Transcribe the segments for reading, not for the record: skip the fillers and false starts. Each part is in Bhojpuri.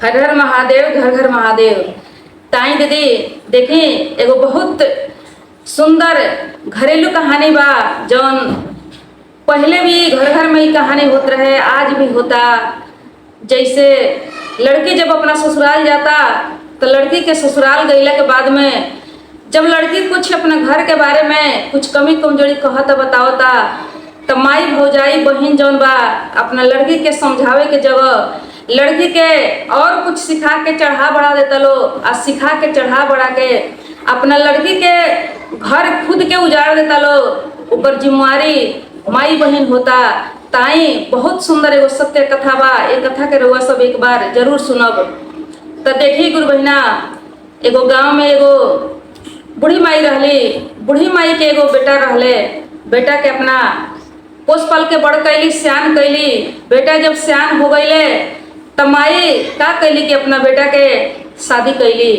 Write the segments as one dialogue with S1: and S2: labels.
S1: हर हर महादेव, घर घर महादेव। ताई दीदी देखी एगो बहुत सुंदर घरेलू कहानी बा जौन पहले भी घर घर में ही कहानी होत रहे, आज भी होता। जैसे लड़की जब अपना ससुराल जाता तो लड़की के ससुराल गईला के बाद में जब लड़की कुछ अपने घर के बारे में कुछ कमी कमजोरी कहता बतावता तो माई भौजाई बहन जौन बा अपना लड़की के समझावे के जगह लड़की के और कुछ सिखा के चढ़ा बढ़ा देता लो, आ सिखा के चढ़ा बढ़ा के अपना लड़की के घर खुद के उजाड़ देता लो। ऊपर जिम्मेवारी माई बहन होता। ताई बहुत सुंदर एगो सत्य कथा बा, ये कथा के रउआ सब एक बार जरूर सुनब। तो देखी गुरु बहिना, एगो गांव में एगो बूढ़ी माई रहली। बूढ़ी माई के एगो बेटा रहले। बेटा के अपना पोस पाल के बड़ कैली, सियान कैली। बेटा जब सियान हो गईले तब माई का कैली कि अपना बेटा के शादी कैली।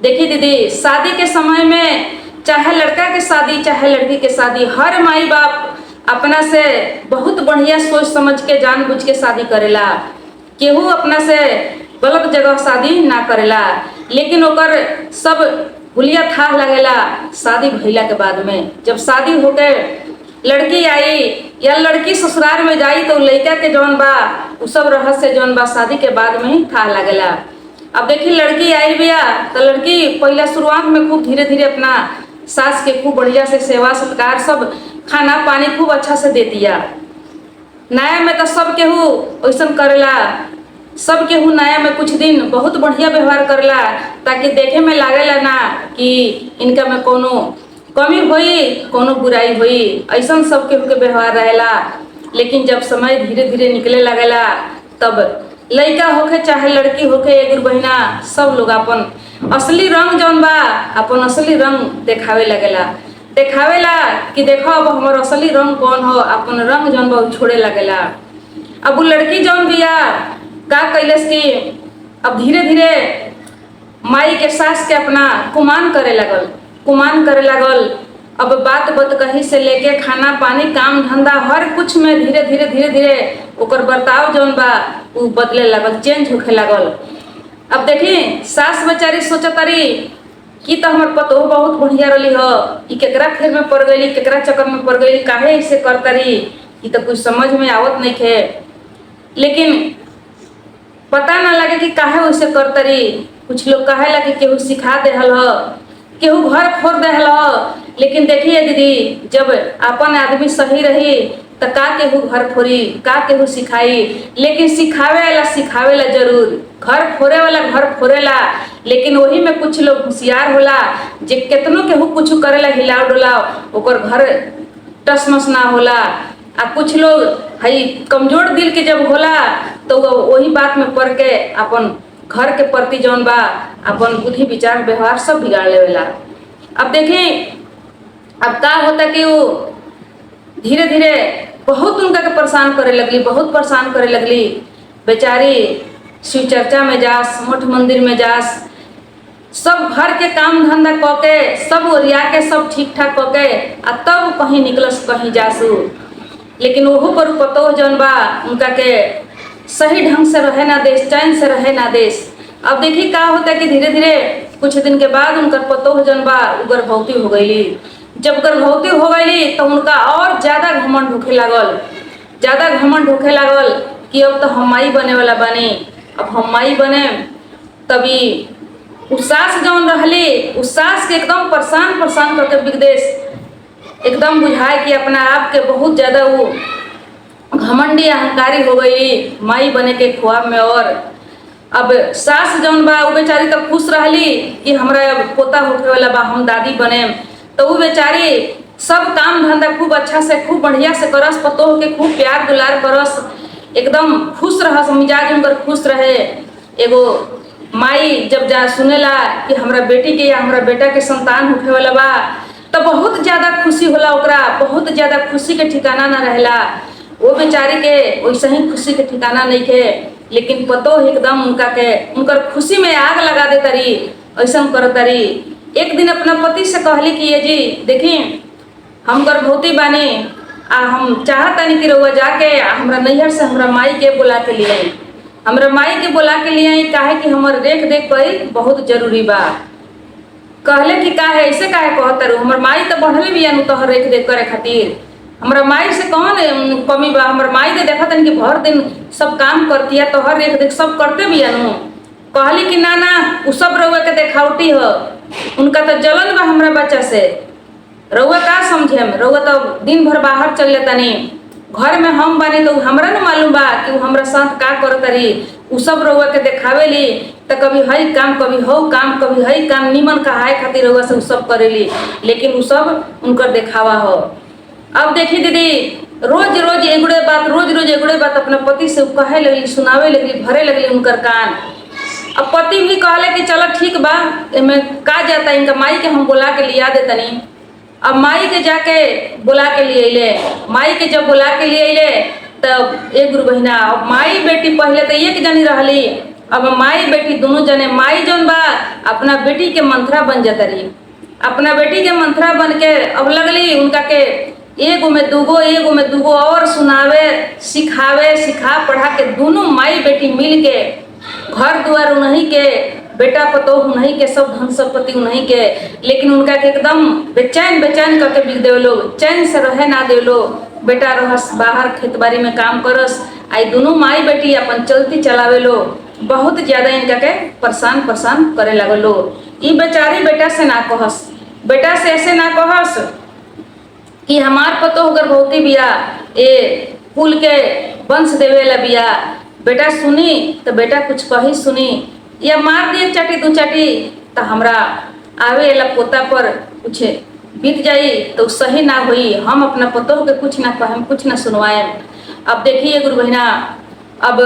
S1: देखी दीदी, शादी के समय में चाहे लड़का के शादी चाहे लड़की के शादी, हर माई बाप अपना से बहुत बढ़िया सोच समझ के जानबूझ के शादी करेला। केहू अपना से गलत जगह शादी ना करेला, लेकिन ओकर सब हुलिया था लगेला शादी भइला के बाद में। जब शादी होके लड़की आई या लड़की ससुराल में जाई तो लड़का के जौन बा उ सब रहस्य जौन बा शादी के बाद में ही था लगेला। अब देखी लड़की आई बिया तो लड़की पहला शुरुआत में खूब धीरे धीरे अपना सास के खूब बढ़िया से सेवा सत्कार सब खाना पानी खूब अच्छा से दे दिया। नया में तो सब केहू वैसन करेला, सब केहू नया में कुछ दिन बहुत बढ़िया व्यवहार करेला ताकि देखे में लागेला ना कि इनका में कोनो कमी होई कोनो बुराई होई, ऐसा सब केहू के व्यवहार रहेला। लेकिन जब समय धीरे धीरे निकले लगेला तब लड़का होके चाहे लड़की होके गुरु बहिना सब लोग अपन असली रंग जौन बा अपन असली रंग देखावे लगेला। देखावेला कि देखो अब हमार असली रंग कौन हो, अपन रंग जौन बा छोड़े लगेला। अब वो लड़की जौन बिया का कैलस कि अब धीरे धीरे माई के सास के अपना कुमान करे लगल। अब बात बत कही से लेके खाना पानी काम धंधा हर कुछ में धीरे धीरे धीरे धीरे ओकर बर्ताव जौन बा उ बदले लगल, चेंज होखे लगल। अब देखी सास बेचारी सोचतारी कि तो हमार पतोह बहुत बढ़िया रही हो, ई केकरा फेर में पड़ गई, केकरा चक्कर में पड़ गई, काहे ऐसे करतारी, ई तो कुछ समझ में आवत नहीं थे। लेकिन पता ना लगे कि काहे वैसे करतारी। कुछ लोग कहेला कि केहू सिखा देहल हो, केहू घर फोड़ देहल हो। लेकिन देखिए दीदी, जब अपन आदमी सही रही तो का केहू घर फोड़ी, का केहू सिखाई। लेकिन सिखावेला जरूर। घर फोड़े वाला घर फोड़ेला, लेकिन वही में कुछ लोग होशियार होला जे केतनो केहू कुछ करेला हिलाव डुलाव ओकर घर टसमस ना होला। आ कुछ लोग हई कमजोर दिल के जब होला तो वही बात में पड़ के अपन घर के प्रति जौन बा अपन बुद्धि विचार व्यवहार सब बिगाड़ लेवेला। अब देखें अब का होता कि वो धीरे धीरे बहुत उनका के परेशान करे लगली। बेचारी शिव चर्चा में जास, मठ मंदिर में जास, सब घर के काम धंधा क के सब ओरिया के सब ठीक ठाक क के आ तब कहीं निकलस कहीं जासू। लेकिन वह पर पतो जौन बा उनका के सही ढंग से रहे ना देश, चैन से रहे ना देश। अब देखी का होता है कि धीरे धीरे कुछ दिन के बाद उनकर पतोह जौन बा गर्भवती हो गईली। जब गर्भवती हो गईली तो उनका और ज्यादा घमंड होखे लागल कि अब तो हम माई बने वाला बानी, अब हम माई बने। तभी उस सास जौन रहली उस सास के एकदम परेशान करके विदेश एकदम बुझाए कि अपना आप के बहुत ज्यादा वो घमंडी अहंकारी हो गई माई बने के ख्वाब में। और अब सास जौन बा वो बेचारी तो खुश रहली कि हमरा अब पोता होके वाला बा, हम दादी बने। तो वो बेचारी सब काम धंधा खूब अच्छा से खूब बढ़िया से करस, पतोह के खूब प्यार दुलार करस, एकदम खुश रहस, मिजाज उनकर खुश रहे। एगो माई जब जा सुनेला कि हमरा बेटी के या हमरा बेटा के संतान होखे वाला बा तो बहुत ज्यादा खुशी होला ओकरा, बहुत ज्यादा खुशी के ठिकाना ना रहेला। वो बेचारी के वैसे ही खुशी के ठिकाना नहीं थे। लेकिन पतो एकदम उनकर खुशी में आग लगा दे तरी, ऐसा कर तरी। एक दिन अपना पति से कहली कि ये जी देखी हम गर्भवती बानी, हम चाहतानी कि रउआ जाके हमरा नैहर से हमरा माई के बुला के लिए हमरा माई के बोला के लिए आई, काहे कि हमर देख देख कई बहुत जरूरी बा। कहले कि काहे ऐसे काहे कहतर, हमर माई तो बढ़ले बिया नु तोहर देख देख करे खातिर। हमरा माई से कौन कमी बा, हमर माई दे देखा तन कि भर दिन सब काम करती है, तोहर देख देख सब करते बिया नु। कहली कि ना ना उ सब रउआ के देखावटी ह, उनका तो जलन बा हमरा बच्चा से। रउआ का समझेम, रउआ तो दिन भर बाहर चल जातानी, घर में हम बानी तो हमरा न मालूम बा कि उ हमरा साथ का करतरी। उ सब रउआ के देखावेली तो कभी हई काम कभी हो काम कभी हई काम निमन कहाए खातिर रउआ से उ सब करेली, लेकिन उ सब उनकर देखावा हो। अब देखी दीदी रोज रोज एगुड़े बात, रोज रोज एगुड़े बात अपना पति से कहे लगली, सुनावे लगली, भरे लगली उनकर कान। अब पति भी कहले कि चलो ठीक बा, एमे का जाता, इनका माई के हम बुला के लिया दे तनी। अब माई के जाके बुला के लिए अले, माई के जब बुला के लिए अले तब एक गुरु बहिना, अब माई बेटी पहले तो एक जनी रहली, अब माई बेटी दोनों जने, माई जौन बा अपना बेटी के मंथरा बन जाता रही, अपना बेटी के मंथरा बन के अब लगली उनका के एगो में दूगो और सुनावे सिखावे, सिखा पढ़ा के दोनों माई बेटी मिल के घर द्वार उन्हीं के, बेटा पतोह उन्हीं के, सब धन संपत्ति उन्हीं के, लेकिन उनका के एकदम बेचैन बेचैन करके बिक देव लोग, चैन से रहे ना देव लोग। बेटा रहस बाहर खेत बाड़ी में काम करस, आई दोनों माई बेटी अपन चलती चलावे लो, बहुत ज्यादा इनका के परेशान करे लगे लो। ई बेचारी बेटा से ना कहस, बेटा से ऐसे ना कहस कि हमार पतोह गर्भवती बिया, ए कुल के वंश देवे ला बिया। बेटा सुनी तो बेटा कुछ कही सुनी, या मार दिए चाटी दू चाटी तो हमरा आवे ला पोता पर कुछ बीत जाई तो सही ना हुई, हम अपना पतोह के कुछ ना कहें, कुछ ना सुनवाएं। अब देखिए गुरु बहिना, अब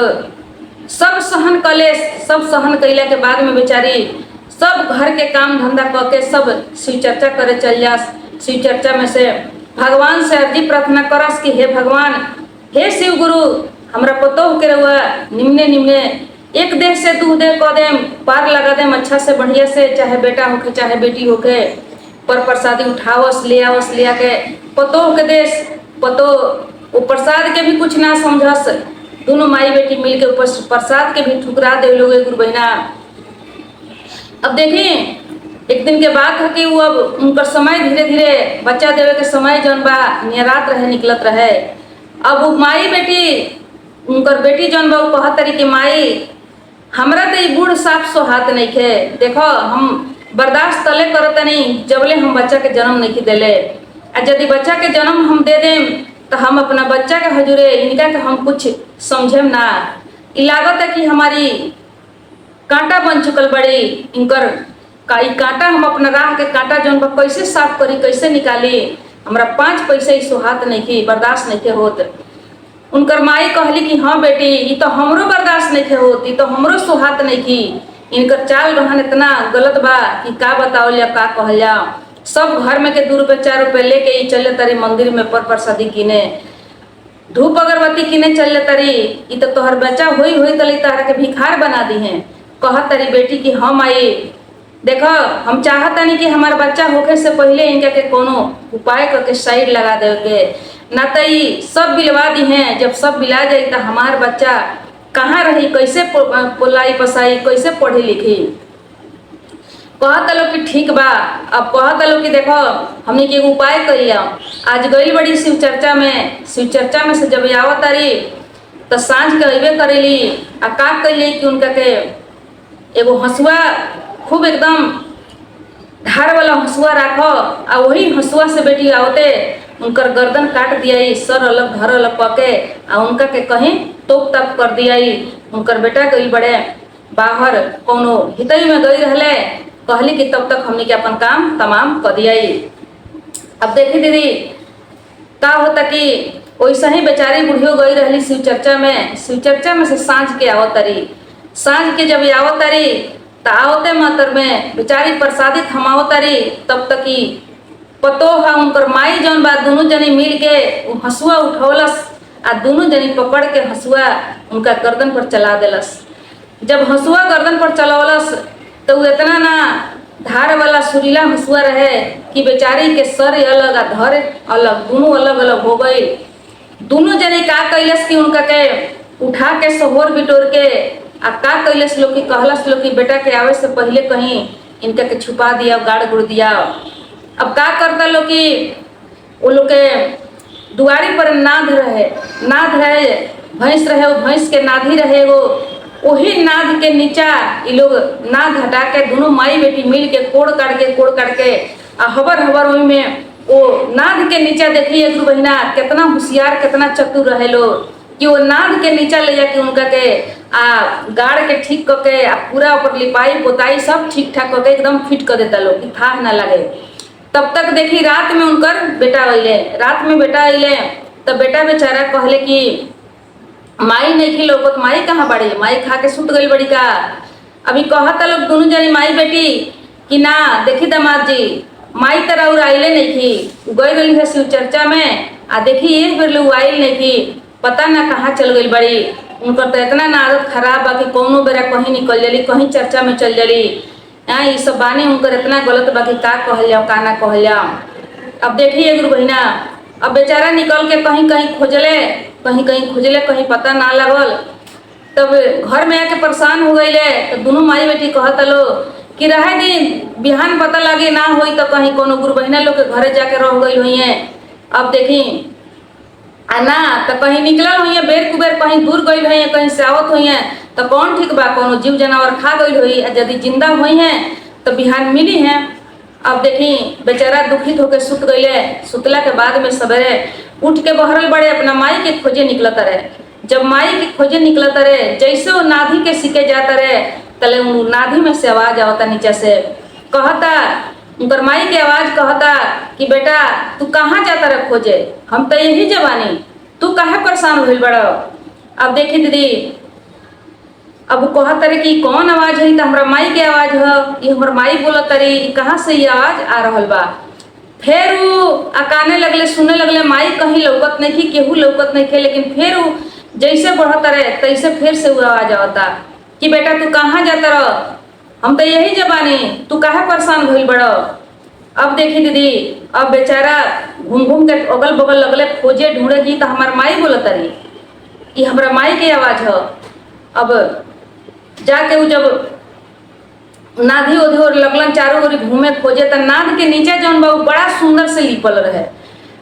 S1: सब सहन कले, सब सहन कैला के बाद में बेचारी सब घर के काम धंधा करके सब शिव चर्चा करे चल जास। शिव चर्चा में से भगवान से अर्जी प्रार्थना करस कि हे भगवान, हे शिव गुरु, हमरा पतोह के रहुआ निम्ने निम्ने एक देह से दू देह कह देम, पार लगा देम अच्छा से बढ़िया से, चाहे बेटा होके चाहे बेटी होके, पर प्रसादी उठावस ले आवस, ले आके पतोह के देश, पतोह वो प्रसाद के भी कुछ ना समझस, दोनों माई बेटी मिल के ऊपर प्रसाद के भी ठुकरा दे लोग गुरु बहिना। अब देखिए एक दिन के बात है कि वो अब उनका समय धीरे धीरे बच्चा देवे के समय जौन बा नियरात रहे, निकलत रहे। अब वो माई बेटी, उनकर बेटी जौन बा कहत तरी कि माई हमरा तो बूढ़ साफ सोहात नहीं खे, देखो हम बर्दाश्त तले करत नहीं जबले हम बच्चा के जन्म नहीं दिले, आ यदि बच्चा के जन्म हम दे देम तो हम अपना बच्चा के हजूरे इनका के हम कुछ समझेम ना। ई लागत है कि हमारी कांटा बन चुकल बड़ी इनकर का कांटा, हम अपना राह के कांटा जौन बा कैसे साफ करी, कैसे निकाली, हमरा 5 पैसे सुहात नहीं की, बर्दाश्त नहीं के होत। उनकर माई कहली कि हाँ बेटी, ये तो हमरो बर्दाश्त नहीं के होत, ये तो हमरो सुहात नहीं की, इनकर चाल रहन इतना गलत बा कि का बताओ या का कहल जा। सब घर में के 2 रुपये 4 रुपये लेके ही चले तरी मंदिर में पर प्रसादी किने, धूप अगरबत्ती किने चल तरी, ये तो तोहर बच्चा हुई तली तहरा के भिखार बना दी हैं। कहत तरी बेटी कि हम आई देखो, हम चाहतनी कि हमार बच्चा होके से पहले इनका के कोनो उपाय करके साइड लगा देगे, ना तो ये सब बिलवा दी हैं। जब सब बिला जाए तो हमार बच्चा कहाँ रही, कैसे पोलाई पसाई, कैसे पढ़ी लिखी। कहत लो कि ठीक बा। अब कहत लो कि देखो हमने के उपाय कर लिया। आज गई बड़ी शिव चर्चा में, शिव चर्चा में से जब आवत तारी तो सांझ के अबे करेली, आ का कैली कि उनका के एगो हंसुआ खूब एकदम धार वाला हंसुआ राखो, आ वही हंसुआ से बेटी आवते उनकर गर्दन काट दिया, सर अलग धर अलग पके, आ उनका के कहीं तोप ताप कर दिया। उनकर बेटा गई बड़े बाहर कोनो हितई में गई रहले, कहली कि तब तक हमने के अपन काम तमाम कर दिया। अब देखी दीदी का होता कि वैसा ही बेचारी बुढ़ियो गई रहली शिव चर्चा में, शिव चर्चा में से सांझ के आवत तारी, सांझ के जब आवत तारी तो आवते मातर में बेचारी प्रसादी थमावत तारी, तब तक ही पतोह उनकर माई जौन बा दोनों जनी मिल के वो हंसुआ उठौलस, आ दोनों जनी पकड़ के हंसुआ उनका गर्दन पर चला देलस। जब हंसुआ गर्दन पर चलौलस तो वो इतना ना धार वाला सुरीला हंसुआ रहे कि बेचारी के सर अलग आ धर अलग, दोनों अलग अलग हो गई। दोनों जने का कैलस कि उनका के उठा के सोहर बिटोर के आ का कैलस लोग की कहलस लोग की बेटा के आवे से पहले कहीं इनका के छुपा दिया, गाड़ गुड़ दिया। अब का करता लोग की वो लोग के दुआरी पर नाद रहे भैंस रहे, वो भैंस के नाधी रहे, वो वही नाद के नीचा ये लोग नाद हटा के दोनों माई बेटी मिल के कोड़ काट के आ हबर वही में वो नाद के नीचा देखिए गुरु बहिना कितना होशियार कितना चतुर रहे लोग कि वो नाद के नीचा ले जाके उनका के आ गाड़ के ठीक करके आ पूरा ऊपर लिपाई पोताई सब ठीक ठाक करके एकदम फिट कर देता लोग कि था ना लगे। तब तक देखी रात में उनकर बेटा अइले तब बेटा बेचारा कहले कि माई नहीं खी लोग, माई कहाँ बड़ी, माई खा के सुत गई बड़ी का। अभी कहता लोग दोनों जनी माई बेटी कि ना देखी दामाद जी माई तरह और आइले नहीं थी, गई गई है शिव चर्चा में आ देखी एक बेर लोग आइल नहीं थी, पता ना कहाँ चल गई बड़ी। उनकर तो इतना ना आदत खराब बा कि कौनो बेरा कहीं निकल जली, कहीं चर्चा में चल जली। ये सब बानी उनकर इतना गलत बा कि का कहल जाओ का ना कहल जाओ। अब देखिए गुरु बहिना अब बेचारा निकल के कहीं खोजले कहीं पता ना लगल। तब घर में आके परेशान हो गईले तो दोनों माई बेटी कहता लो कि रहे दिन बिहान पता लगे ना होई तो कहीं कोनो गुरु बहिना लोग के घरे जाके रह गई हुई है। अब देखी ना तो कहीं निकलल हुई है बेर कुबेर, कहीं दूर गई हुई है, कहीं से आवत हुई है तो कौन ठीक बा, कोनो जीव जानवर खा गई हुई। यदि जिंदा हुई है तो बिहान मिली है। अब देखी बेचारा दुखित होकर सुत गईले। सुतला के बाद में सवेरे उठ के बहरल बड़े अपना माई के खोजे निकलत रहे। जब माई के खोजे निकलत रहे जैसे वो नाधी के सिके जाता रहे तले नाधी में से आवाज आवता नीचे से, कहता उनकर माई के आवाज कहता कि बेटा तू कहाँ जाता रहे खोजे, हम तो यही जवानी, तू काहे परेशान होइल बड़ा। अब देखी दीदी अब कहत रहे कि कौन आवाज है, तो हमारा माई के आवाज है, ये हमार माई बोलत रही, कहाँ से ये आवाज आ रहल बा। फिर वो अकाने लगले, सुने लगले, माई कहीं लौकत नहीं थी, केहू लौकत नहीं थे। लेकिन फिर वो जैसे बढ़त रहे तैसे फिर से वो आवाज आवता कि बेटा तू कहाँ जाता रह, हम तो यही जबानी, तू काहे परेशान भइल बड़ो। अब देखी दीदी अब बेचारा घूम के अगल बगल लगले खोजे ढूंढेगी तो हमार माई बोलत रही, ये हमारा माई के आवाज है। अब जाके वो जब नाधी उधी और लगलन चारों ओर घूमे खोजे तो नाद के नीचे जौन बा बड़ा सुंदर से लिपल रहे।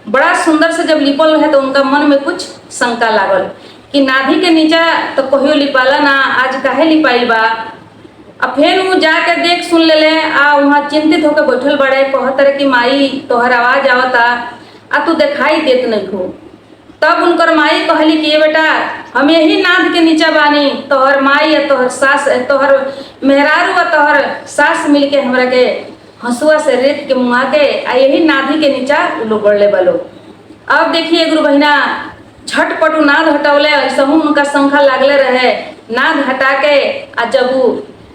S1: बड़ा सुंदर से जब लिपल रहे तो उनका मन में कुछ शंका लागल कि नाधी के नीचे तो कहियो लिपाला ना, आज काहे लिपाइल बा। अब फिर वो जाके देख सुन ले आ वहाँ चिंतित होकर बैठल बड़े, कहत रहे कि माई तोहर आवाज आवता आ तू दिखाई देत नहीं हो। तब उनकर माई कहली कि ये बेटा हम यही नाद के नीचे बानी, तोहर माई या तोहर सास तोहर मेहरारू या तोहर सास मिलके हमरा के हंसुआ से रेत के मुआ के आ यही नाधी के नीचा लोग गड़ले बालो। अब देखिए गुरु बहिना झटपट नाद हटौले, ऐसा उनका शंखा लागले रहे। नाद हटा के आ जब वो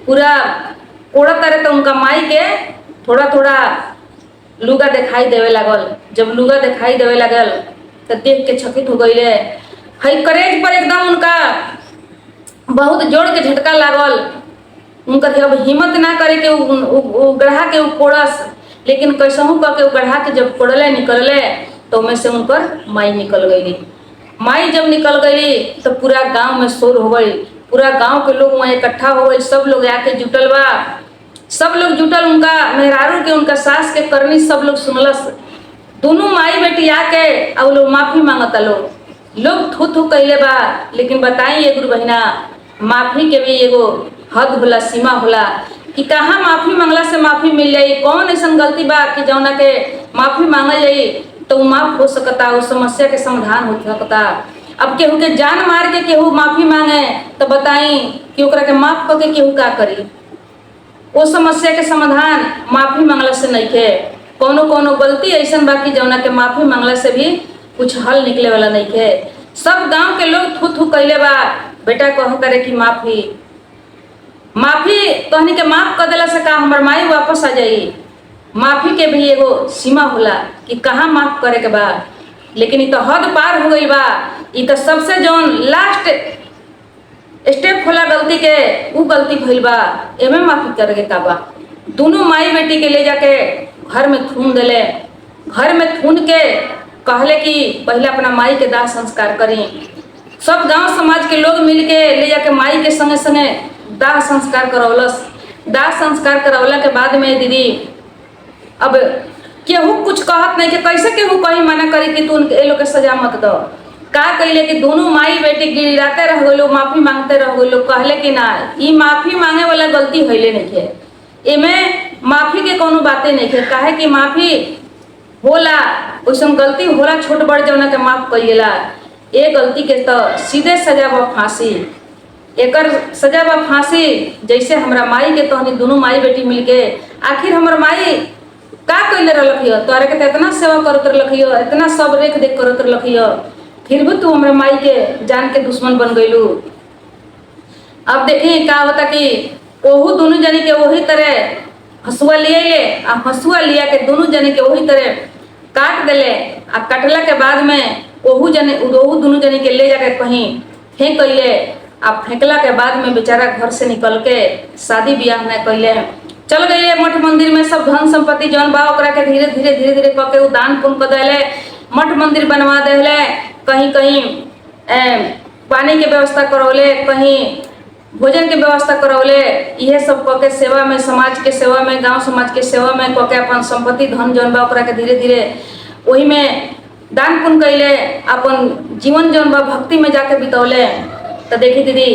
S1: पूरा कोड़त रहे तो उनका माई के थोड़ा थोड़ा लुगा दिखाई देवे लागल। जब लुगा दिखाई देवे लागल तो देख के चकित हो गईले। हई करेज पर एकदम उनका बहुत जोर के झटका लागल। उनकर अब हिम्मत ना करे के उ गढ़ा के उ कोड़स, लेकिन कैसहू कह के उ गढ़ा के जब कोड़ले निकलले तो में से उनकर माई निकल गई। माई जब निकल गई तो पूरा गांव में शोर हो गई, पूरा गांव के लोग वहाँ इकट्ठा हो गए, सब लोग आके जुटल बा, सब लोग जुटल उनका मेहरारू के उनका सास के करनी सब लोग सुनलस। दोनों माई बेटी आके अब लोग माफी मांगता, लोग थू थू कहले बा। लेकिन बताइए गुरु बहिना माफी के भी एगो हद होला, सीमा होला कि कहाँ माफी मांगला से माफी मिल जाई। कौन ऐसा गलती बा कि जौना के माफी मांगल जाई तो माफ हो सकता, उस समस्या के समाधान हो सकता। अब केहू के जान मार के केहू माफी मांगे तो बताई कि ओकरा के माफ करके केहू का करी। वो समस्या के समाधान माफी मांगला से नहीं के। कोनो गलती ऐसा बाकी जौना के माफी मांगला से भी कुछ हल निकले वाला नहीं के। सब गांव के लोग थू थू कहले बा। बेटा कह करे कि माफी कहनी के माफ कर देला से का हमार माई वापस आ जाई। माफी के भी एगो सीमा होला कि कहाँ माफ करे के बा। लेकिन ये तो हद पार हो गई बा। ये तो सबसे जौन लास्ट स्टेप होला गलती के, वो गलती भइल बा, एमे माफी करे के का बा। दोनों माई बेटी के ले जाके घर में थून दिले। घर में थून के कहले कि पहले अपना माई के दाह संस्कार करी। सब गांव समाज के लोग मिल के ले जाके माई के संगे संगे दाह संस्कार करौलस। दाह संस्कार करौला के बाद में दीदी अब केहू कुछ कहत नहीं कि कैसे केहू कहीं मना करे कि तू ए लोग के सजा मत दो। का कहले कि दोनों माई बेटी गिड़गिड़ाते रह गए, माफी मांगते रह गए। कहले कि ना, ई माफी मांगे वाला गलती हईले नहीं है, एमे माफी के कोनो बातें नहीं है। काहे कि माफी होला, वैसे गलती होला छोट बड़ जौना के माफ कइला। ए गलती के तो सीधे सजा व फांसी, एकर सजा व फांसी। जैसे हमरा माई के तहनी दोनों माई बेटी मिलके आखिर हमर माई का कइले रहलखियो, तोरे के इतना सेवा करत रहलखियो, इतना सब रेख देख करत रहलखियो, फिर भी तू हमरा माई के जान के दुश्मन बन गइलू। अब देखिए का होता कि ओहू दोनों जनी के वही तरह हसुआ लिए ले, आ हसुआ लिया के दोनों जनी के वही तरह काट देले। आ काटला के बाद में ओहू दोनों जनी के ले जाके कहीं फेंक ले। आ फेंकला के बाद में बेचारा घर से निकल के शादी ब्याह न कैले, चल गए मठ मंदिर में। सब धन संपत्ति जौन बा ओकरा के धीरे धीरे धीरे धीरे कह के दान पुण्य कर देले, मठ मंदिर बनवा देले। कहीं कहीं पानी के व्यवस्था करौले, कहीं भोजन के व्यवस्था करौले। यह सब कह के सेवा में, समाज के सेवा में, गांव समाज के सेवा में कह के अपन संपत्ति धन जौन बा ओकरा के धीरे धीरे वही में दान पुण्य कैले, अपन जीवन जौन बा भक्ति में जाके बितौले। तो देखी दीदी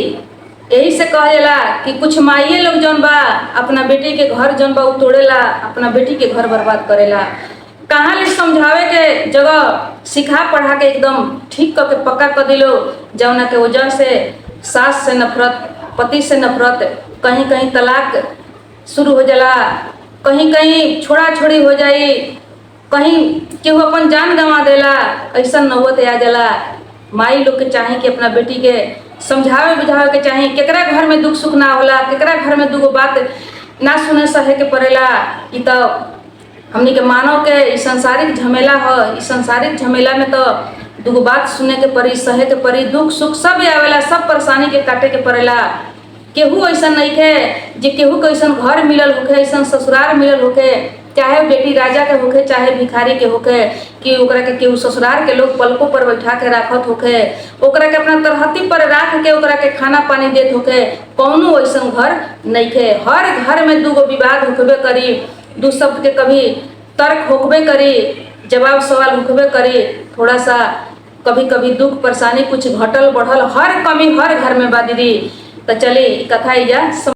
S1: यही से कह जाला कि कुछ माइये लोग जौन बा अपना बेटी के घर जौन बा तोड़ेला, अपना बेटी के घर बर्बाद करेला। कहाँ ले समझावे के जगह सिखा पढ़ा के एकदम ठीक करके पक्का कर दिलो, जौना के वजह से सास से नफरत, पति से नफरत, कहीं कहीं तलाक शुरू हो जाला, कहीं कहीं छोड़ा छोड़ी हो जाई, कहीं केहू अपन जान गंवा देला। ऐसा नौबत आ जाला। माई लोग के चाहे कि अपना बेटी के समझावे बुझावे के चाहे। केकरा घर में दुख सुख ना होला, केकरा घर में दूगो बात ना सुने सहे के पड़ेला। ई तो हमनी के मानव के ई संसारिक झमेला ह। इस संसारिक झमेला में तो दूगो बात सुने के पड़ी, सहे के पड़ी, दुख सुख सब आवेला, सब परेशानी के काटे के पड़ेला। केहू ऐसा नहीं है जे केहू के ऐसा घर मिलल होके, ऐसा ससुराल मिलल होके, चाहे बेटी राजा के होके चाहे भिखारी के होके, कि ओकरा के केहू ससुराल के लोग पलकों पर बैठा के राखत होके, ओकरा के अपना तरहती पर राख के ओकरा के खाना पानी देत होके। कौनो ऐसा घर नहीं है। हर घर में दूगो विवाद होकबे करी, दू शब्द के कभी तर्क होकबे करी, जवाब सवाल होकबे करी। थोड़ा सा कभी कभी दुख परेशानी कुछ घटल बढ़ल हर कमी हर घर में बा दीदी। तो चली कथा या